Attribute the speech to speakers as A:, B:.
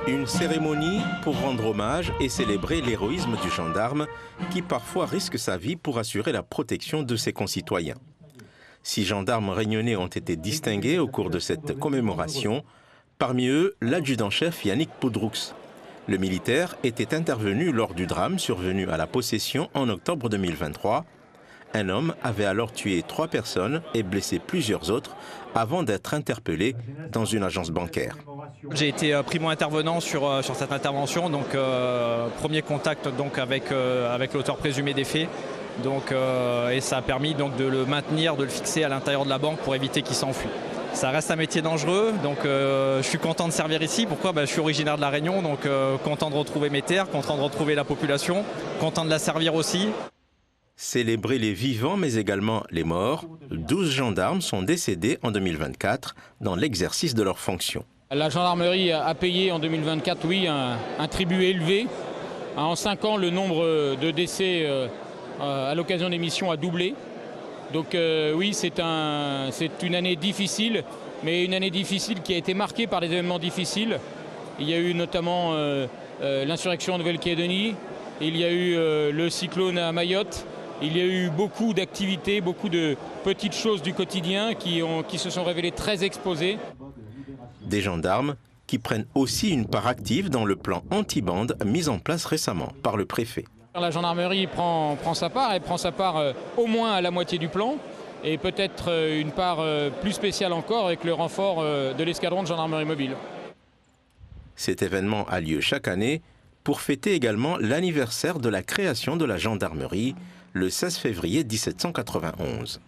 A: Une cérémonie pour rendre hommage et célébrer l'héroïsme du gendarme qui parfois risque sa vie pour assurer la protection de ses concitoyens. 6 gendarmes réunionnais ont été distingués au cours de cette commémoration, parmi eux l'adjudant-chef Yannick Poudroux. Le militaire était intervenu lors du drame survenu à la Possession en octobre 2023. Un homme avait alors tué 3 personnes et blessé plusieurs autres avant d'être interpellé dans une agence bancaire.
B: J'ai été primo-intervenant sur cette intervention, donc premier contact donc, avec l'auteur présumé des faits. Donc, et ça a permis donc, de le maintenir, de le fixer à l'intérieur de la banque pour éviter qu'il s'enfuit. Ça reste un métier dangereux, donc je suis content de servir ici. Pourquoi ? Je suis originaire de La Réunion, donc content de retrouver mes terres, content de retrouver la population, content de la servir aussi.
A: Célébrer les vivants mais également les morts, 12 gendarmes sont décédés en 2024 dans l'exercice de leurs fonctions.
C: La gendarmerie a payé en 2024, oui, un tribut élevé. En 5 ans, le nombre de décès à l'occasion des missions a doublé. Donc oui, c'est une année difficile, mais une année difficile qui a été marquée par des événements difficiles. Il y a eu notamment l'insurrection en Nouvelle-Calédonie, il y a eu le cyclone à Mayotte, il y a eu beaucoup d'activités, beaucoup de petites choses du quotidien qui se sont révélées très exposées.
A: Des gendarmes qui prennent aussi une part active dans le plan anti-bande mis en place récemment par le préfet.
C: La gendarmerie prend sa part, elle prend sa part au moins à la moitié du plan et peut-être une part plus spéciale encore avec le renfort de l'escadron de gendarmerie mobile.
A: Cet événement a lieu chaque année pour fêter également l'anniversaire de la création de la gendarmerie le 16 février 1791.